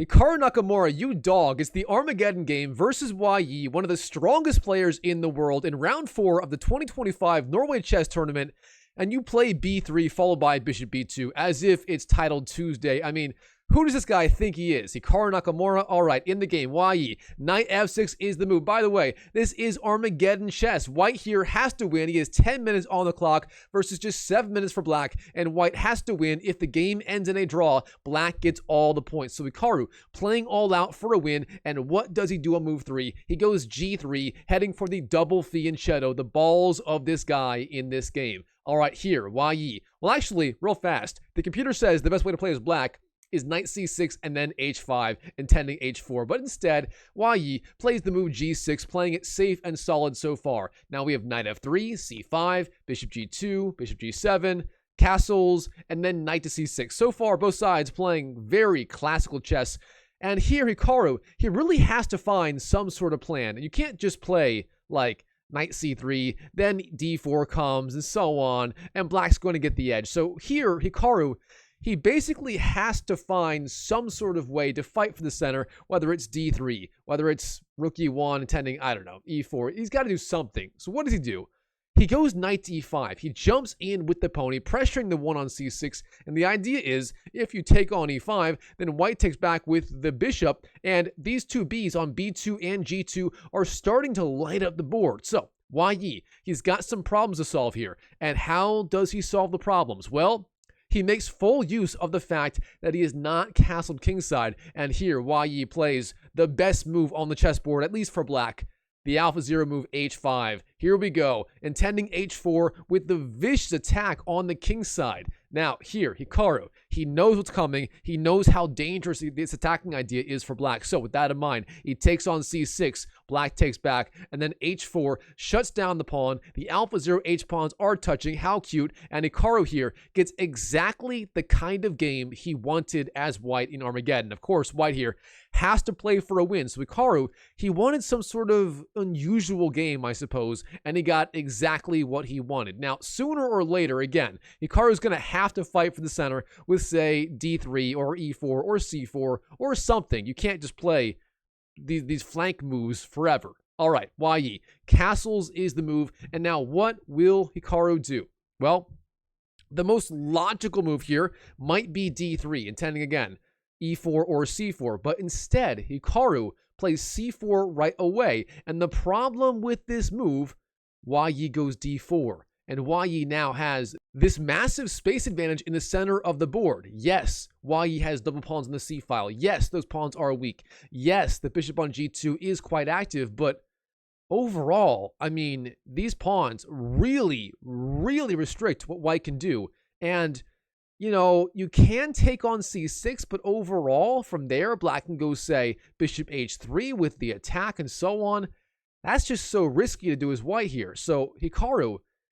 Hikaru Nakamura, you dog. It's the Armageddon game versus Wei Yi, one of the strongest players in the world, in round 4 of the 2025 Norway Chess Tournament. And you play b3 followed by bishop b2 as if it's titled Tuesday. I mean, who does this guy think he is? Hikaru Nakamura? All right, in the game, Wei Yi. Knight f6 is the move. By the way, this is Armageddon chess. White here has to win. He has 10 minutes on the clock versus just 7 minutes for black. And white has to win. If the game ends in a draw, black gets all the points. So Hikaru playing all out for a win. And what does he do on move 3? He goes g3, heading for the double fianchetto, the balls of this guy in this game. All right, here, Wei Yi. Well, actually, real fast, the computer says the best way to play as black is knight c6 and then h5, intending h4. But instead, Wei Yi plays the move g6, playing it safe and solid so far. Now we have knight f3, c5, bishop g2, bishop g7, castles, and then knight to c6. So far, both sides playing very classical chess. And here, Hikaru, he really has to find some sort of plan. You can't just play, like, knight c3, then d4 comes, and so on, and black's going to get the edge. So here, Hikaru, he basically has to find some sort of way to fight for the center, whether it's d3, whether it's rook e1, intending, I don't know, e4. He's got to do something. So what does he do? He goes knight to e5. He jumps in with the pony, pressuring the one on c6. And the idea is, if you take on e5, then white takes back with the bishop. And these two b's on b2 and g2 are starting to light up the board. So Wei Yi, he's got some problems to solve here. And how does he solve the problems? Well, he makes full use of the fact that he is not castled kingside. And here, Wei Yi plays the best move on the chessboard, at least for black. The alpha zero move h5. Here we go, intending h4 with the vicious attack on the king side. Now here, Hikaru, he knows what's coming. He knows how dangerous this attacking idea is for black. So with that in mind, he takes on c6, black takes back, and then h4 shuts down the pawn. The alpha zero h pawns are touching. How cute. And Hikaru here gets exactly the kind of game he wanted as white in Armageddon. Of course, white here has to play for a win. So Hikaru, he wanted some sort of unusual game, I suppose, and he got exactly what he wanted. Now, sooner or later, again, Hikaru's going to have to fight for the center with, say, d3 or e4 or c4 or something. You can't just play these flank moves forever. All right, Wei Yi. Castles is the move. And now what will Hikaru do? Well, the most logical move here might be d3, intending, again, e4 or c4, but instead, Hikaru plays c4 right away. And the problem with this move, Wei Yi goes d4. And Wei Yi now has this massive space advantage in the center of the board. Yes, Wei Yi has double pawns in the c file. Yes, those pawns are weak. Yes, the bishop on g2 is quite active, but overall, I mean, these pawns really, really restrict what white can do. And you know, you can take on c6, but overall, from there, black can go, say, bishop h3 with the attack and so on. That's just so risky to do as white here. So Hikaru,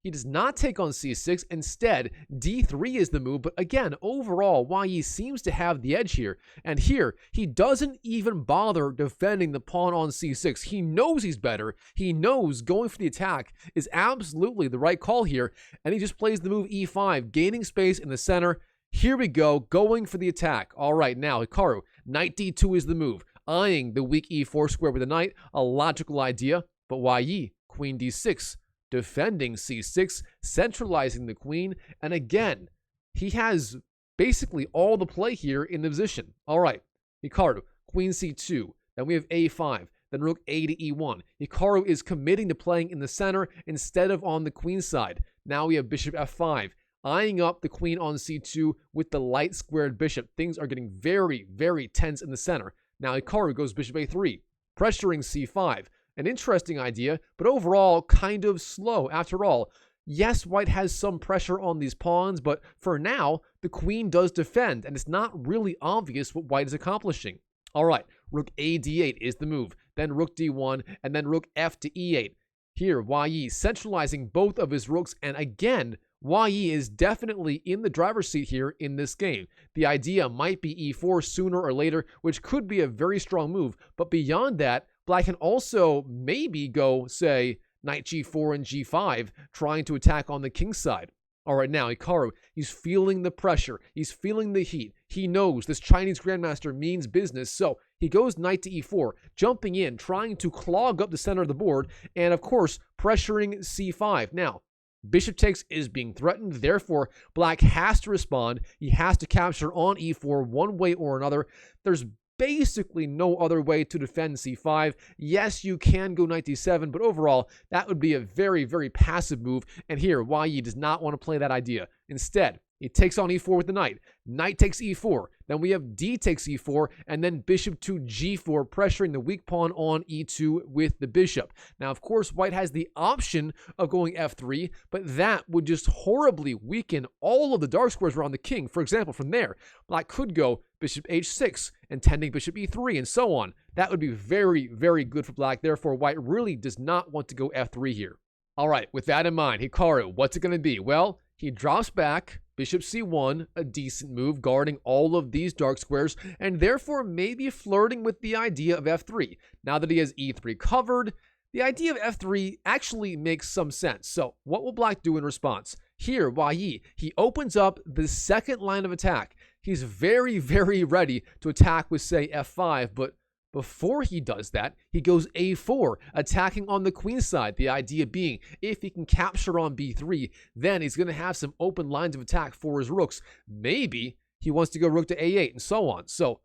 he does not take on c6. Instead, d3 is the move. But again, overall, Wei Yi seems to have the edge here. And here, he doesn't even bother defending the pawn on c6. He knows he's better. He knows going for the attack is absolutely the right call here. And he just plays the move e5, gaining space in the center. Here we go, going for the attack. All right, now, Hikaru, knight d2 is the move. Eyeing the weak e4 square with a knight, a logical idea. But Wei Yi, queen d6. Defending c6, centralizing the queen, and again, he has basically all the play here in the position. All right, Hikaru, queen c2, then we have a5, then rook a to e1. Hikaru is committing to playing in the center instead of on the queen side. Now we have bishop f5, eyeing up the queen on c2 with the light squared bishop. Things are getting very, very tense in the center. Now Hikaru goes bishop a3, pressuring c5. An interesting idea, but overall kind of slow. After all, yes, white has some pressure on these pawns, but for now, the queen does defend, and it's not really obvious what white is accomplishing. All right, rook a d8 is the move, then rook d1, and then rook f to e8. Here, Wei Yi centralizing both of his rooks, and again, Wei Yi is definitely in the driver's seat here in this game. The idea might be e4 sooner or later, which could be a very strong move, but beyond that, black can also maybe go, say, knight g4 and g5, trying to attack on the king side. All right, now Hikaru, he's feeling the pressure. He's feeling the heat. He knows this Chinese grandmaster means business, so he goes knight to e4, jumping in, trying to clog up the center of the board, and of course, pressuring c5. Now, bishop takes is being threatened, therefore, black has to respond. He has to capture on e4 one way or another. There's basically no other way to defend c5. Yes, you can go knight d7, but overall, that would be a very, very passive move, and here, Wei Yi does not want to play that idea. Instead, he takes on e4 with the knight. Knight takes e4. Then we have d takes e4, and then bishop to g4, pressuring the weak pawn on e2 with the bishop. Now, of course, white has the option of going f3, but that would just horribly weaken all of the dark squares around the king. For example, from there, black could go bishop h6, intending bishop e3, and so on. That would be very, very good for black. Therefore, white really does not want to go f3 here. All right, with that in mind, Hikaru, what's it going to be? Well, he drops back, bishop c1, a decent move, guarding all of these dark squares, and therefore maybe flirting with the idea of f3. Now that he has e3 covered, the idea of f3 actually makes some sense. So what will black do in response? Here, Wei Yi, he opens up the second line of attack. He's very, very ready to attack with, say, f5, but before he does that, he goes a4, attacking on the queen side. The idea being, if he can capture on b3, then he's going to have some open lines of attack for his rooks. Maybe he wants to go rook to a8 and so on. So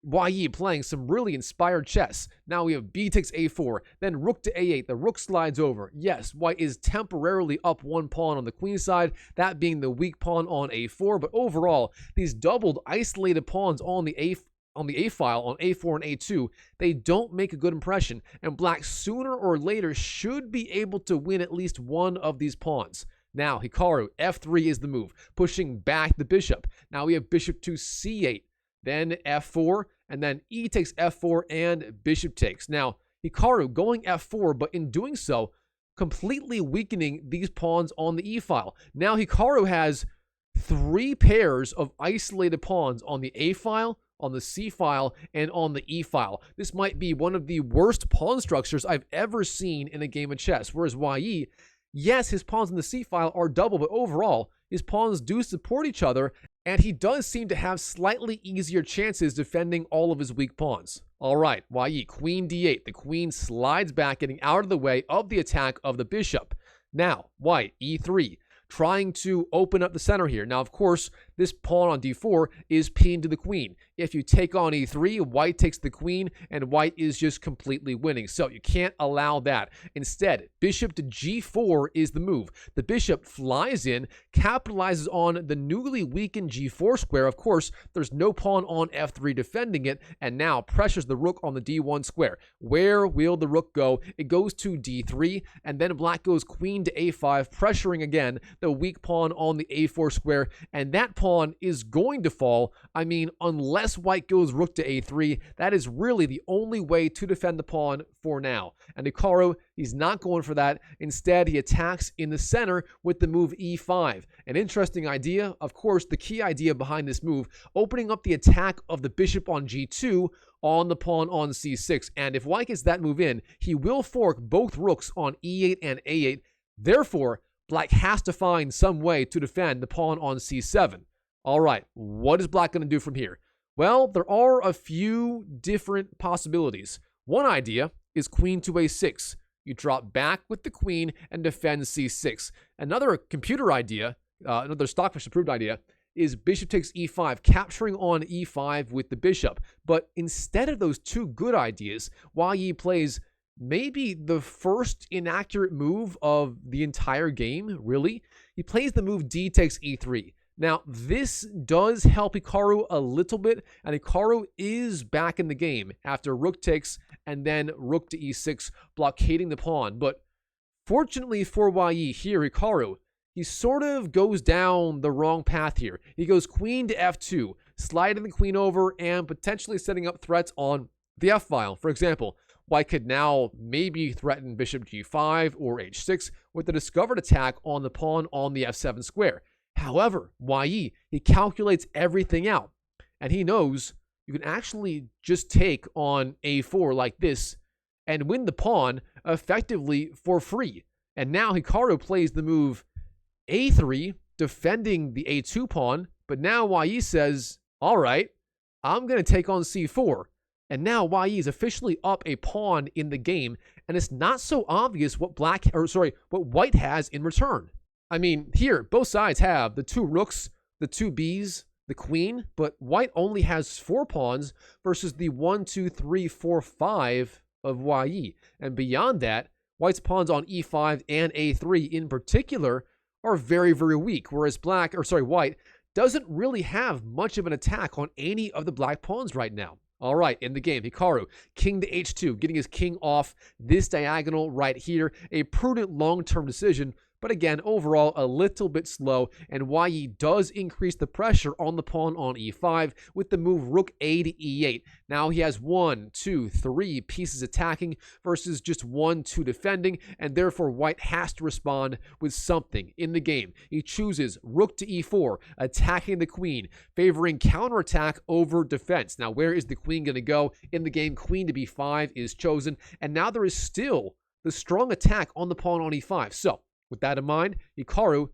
Wei Yi playing some really inspired chess. Now we have b takes a4, then rook to a8. The rook slides over. Yes, white is temporarily up one pawn on the queen side, that being the weak pawn on a4. But overall, these doubled, isolated pawns on the A file on a4 and a2, they don't make a good impression, and black sooner or later should be able to win at least one of these pawns. Now, Hikaru, f3 is the move, pushing back the bishop. Now we have bishop to c8, then f4, and then e takes f4 and bishop takes. Now, Hikaru going f4, but in doing so, completely weakening these pawns on the e file. Now Hikaru has 3 pairs of isolated pawns on the a file, on the c file, and on the e file. This might be one of the worst pawn structures I've ever seen in a game of chess. Whereas Wei Yi, yes, his pawns in the c file are double, but overall, his pawns do support each other, and he does seem to have slightly easier chances defending all of his weak pawns. All right, Wei Yi, queen d8. The queen slides back, getting out of the way of the attack of the bishop. Now, white, e3. Trying to open up the center here. Now, of course, this pawn on d4 is pinned to the queen. If you take on e3, white takes the queen, and white is just completely winning. So you can't allow that. Instead, bishop to g4 is the move. The bishop flies in, capitalizes on the newly weakened g4 square. Of course, there's no pawn on f3 defending it, and now pressures the rook on the d1 square. Where will the rook go? It goes to d3, and then black goes queen to a5, pressuring again the weak pawn on the a4 square, and that pawn is going to fall. I mean, unless white goes rook to a3, that is really the only way to defend the pawn for now. And Hikaru, he's not going for that. Instead, he attacks in the center with the move e5. An interesting idea. Of course, the key idea behind this move, opening up the attack of the bishop on g2 on the pawn on c6. And if white gets that move in, he will fork both rooks on e8 and a8. Therefore, black has to find some way to defend the pawn on c7. All right, what is black going to do from here? Well, there are a few different possibilities. One idea is queen to a6. You drop back with the queen and defend c6. Another computer idea, another stockfish approved idea, is bishop takes e5, capturing on e5 with the bishop. But instead of those two good ideas, Wei Yi plays maybe the first inaccurate move of the entire game, really. He plays the move d takes e3. Now, this does help Hikaru a little bit, and Hikaru is back in the game after rook takes and then rook to e6, blockading the pawn. But fortunately for Wei Yi here, Hikaru, he sort of goes down the wrong path here. He goes queen to f2, sliding the queen over and potentially setting up threats on the f-file. For example, white could now maybe threaten bishop g5 or h6 with the discovered attack on the pawn on the f7 square. However, Wei Yi, he calculates everything out, and he knows you can actually just take on a4 like this and win the pawn effectively for free. And now Hikaru plays the move a3, defending the a2 pawn, but now Wei Yi says, all right, I'm going to take on c4. And now Yi is officially up a pawn in the game, and it's not so obvious what what white has in return. I mean, here, both sides have the 2 rooks, the 2 b's, the queen, but white only has 4 pawns versus the 1, 2, 3, 4, 5 of Yi. And beyond that, white's pawns on e5 and a3 in particular are very, very weak, whereas white doesn't really have much of an attack on any of the black pawns right now. All right, in the game, Hikaru, king to h2, getting his king off this diagonal right here. A prudent long-term decision, but again, overall, a little bit slow, and Yi does increase the pressure on the pawn on e5 with the move rook a to e8. Now he has 1, 2, 3 pieces attacking versus just 1, 2 defending, and therefore white has to respond with something in the game. He chooses rook to e4, attacking the queen, favoring counterattack over defense. Now, where is the queen going to go? In the game, queen to b5 is chosen, and now there is still the strong attack on the pawn on e5. So, with that in mind, Hikaru,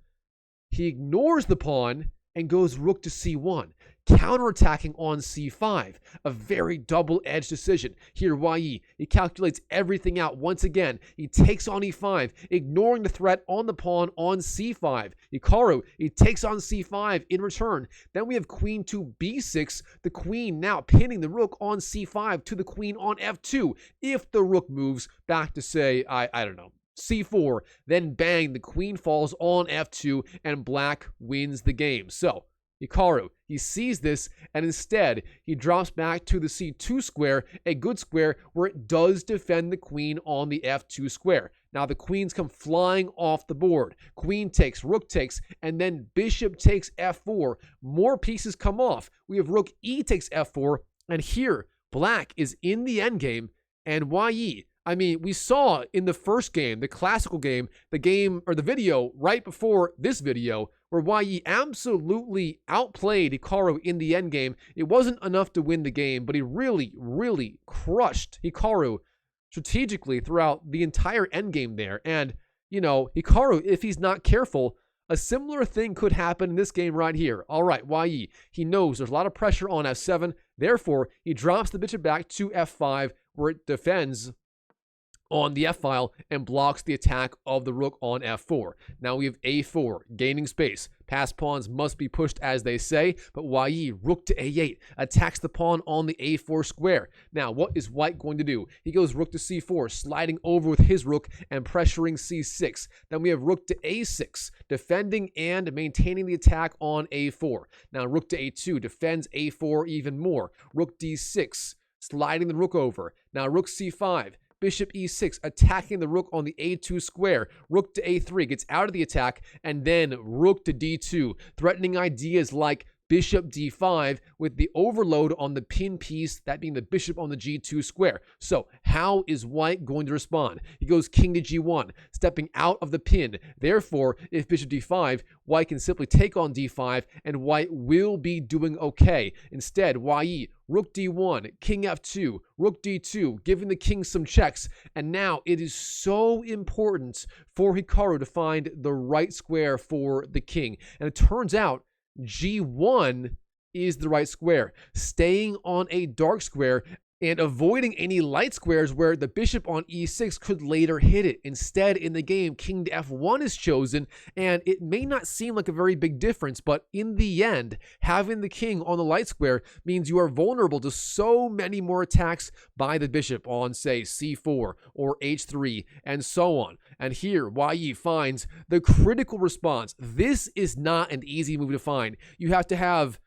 he ignores the pawn and goes rook to c1, counterattacking on c5. A very double-edged decision. Here, Yi, he calculates everything out once again. He takes on e5, ignoring the threat on the pawn on c5. Hikaru, he takes on c5 in return. Then we have queen to b6, the queen now pinning the rook on c5 to the queen on f2. If the rook moves back to, say, I don't know, c4, then bang, the queen falls on f2, and black wins the game. So, Hikaru, he sees this, and instead, he drops back to the c2 square, a good square where it does defend the queen on the f2 square. Now, the queens come flying off the board. Queen takes, rook takes, and then bishop takes f4. More pieces come off. We have rook e takes f4, and here, black is in the endgame, and Yi, I mean, we saw in the first game, the classical game, the video right before this video, where Yi absolutely outplayed Hikaru in the endgame. It wasn't enough to win the game, but he really, really crushed Hikaru strategically throughout the entire endgame there. And, you know, Hikaru, if he's not careful, a similar thing could happen in this game right here. All right, Yi, he knows there's a lot of pressure on f7. Therefore, he drops the bishop back to f5, where it defends on the f-file and blocks the attack of the rook on f4. Now we have a4, gaining space. Passed pawns must be pushed, as they say, but Yi, rook to a8, attacks the pawn on the a4 square. Now, what is white going to do? He goes rook to c4, sliding over with his rook and pressuring c6. Then we have rook to a6, defending and maintaining the attack on a4. Now, rook to a2 defends a4 even more. Rook d6, sliding the rook over. Now, rook c5, bishop e6, attacking the rook on the a2 square. Rook to a3 gets out of the attack, and then rook to d2, threatening ideas like bishop d5 with the overload on the pin piece, that being the bishop on the g2 square. So how is white going to respond? He goes king to g1, stepping out of the pin. Therefore, if bishop d5, white can simply take on d5, and white will be doing okay. Instead, Yi, rook d1, king f2, rook d2, giving the king some checks. And now it is so important for Hikaru to find the right square for the king. And it turns out G1 is the right square, staying on a dark square and avoiding any light squares where the bishop on e6 could later hit it. Instead, in the game, king to f1 is chosen, and it may not seem like a very big difference, but in the end, having the king on the light square means you are vulnerable to so many more attacks by the bishop on, say, c4 or h3, and so on. And here, Yi finds the critical response. This is not an easy move to find. You have to have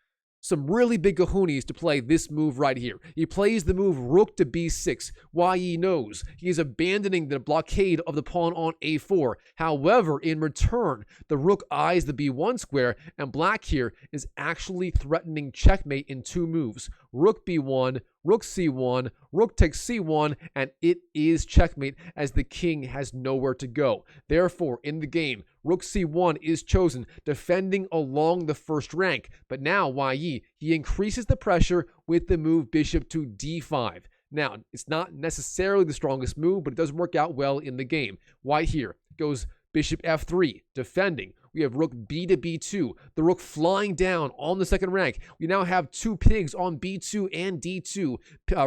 some really big kahunas to play this move right here. He plays the move rook to b6. Yi knows he is abandoning the blockade of the pawn on a4. However, in return, the rook eyes the b1 square, and black here is actually threatening checkmate in two moves. Rook b1, rook c1, rook takes c1, and it is checkmate as the king has nowhere to go. Therefore, in the game, rook c1 is chosen, defending along the first rank. But now, Yi, he increases the pressure with the move bishop to d5. Now, it's not necessarily the strongest move, but it does work out well in the game. White here goes bishop f3, defending. we have rook b to b2, the rook flying down on the second rank. We now have 2 pigs on b2 and d2.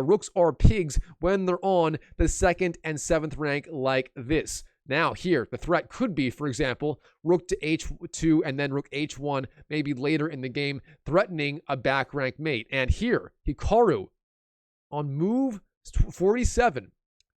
Rooks are pigs when they're on the 2nd and 7th rank like this. Now here, the threat could be, for example, rook to h2 and then rook h1, maybe later in the game, threatening a back rank mate. And here, Hikaru, on move 47,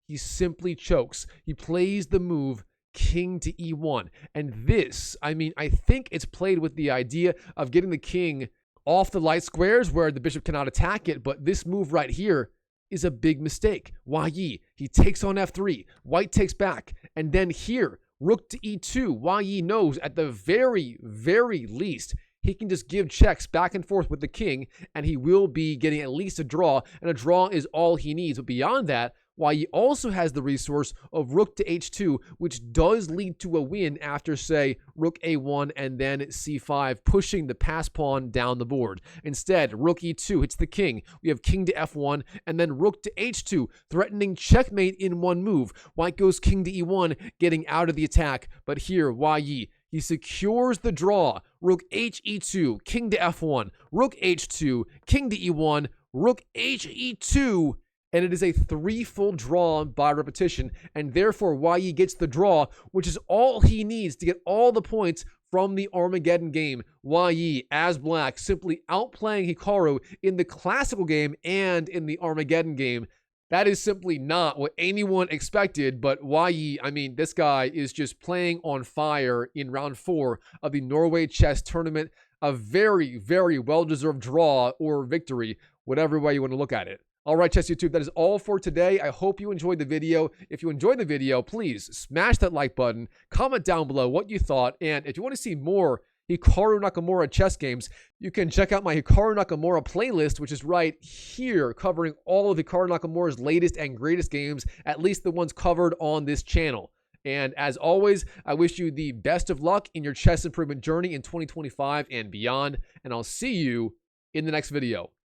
he simply chokes. He plays the move king to e1. And this, I mean, I think it's played with the idea of getting the king off the light squares where the bishop cannot attack it, but this move right here is a big mistake. Wei Yi, he takes on f3, white takes back, and then here, rook to e2. Wei Yi knows at the very, very least, he can just give checks back and forth with the king, and he will be getting at least a draw, and a draw is all he needs. But beyond that, Wei Yi also has the resource of rook to h2, which does lead to a win after, say, rook a1 and then c5, pushing the pass pawn down the board. Instead, rook e2 hits the king. We have king to f1, and then rook to h2, threatening checkmate in one move. White goes king to e1, getting out of the attack. But here, Wei Yi, he secures the draw. Rook h e2, king to f1, rook h2, king to e1, rook h e2, and it is a 3 full draw by repetition, and therefore Wei Yi gets the draw, which is all he needs to get all the points from the Armageddon game. Wei Yi, as black, simply outplaying Hikaru in the classical game and in the Armageddon game. That is simply not what anyone expected, but Wei Yi, I mean, this guy is just playing on fire in round 4 of the Norway Chess Tournament. A very, very well-deserved draw or victory, whatever way you want to look at it. All right, Chess YouTube, that is all for today. I hope you enjoyed the video. If you enjoyed the video, please smash that like button, comment down below what you thought, and if you want to see more Hikaru Nakamura chess games, you can check out my Hikaru Nakamura playlist, which is right here, covering all of Hikaru Nakamura's latest and greatest games, at least the ones covered on this channel. And as always, I wish you the best of luck in your chess improvement journey in 2025 and beyond, and I'll see you in the next video.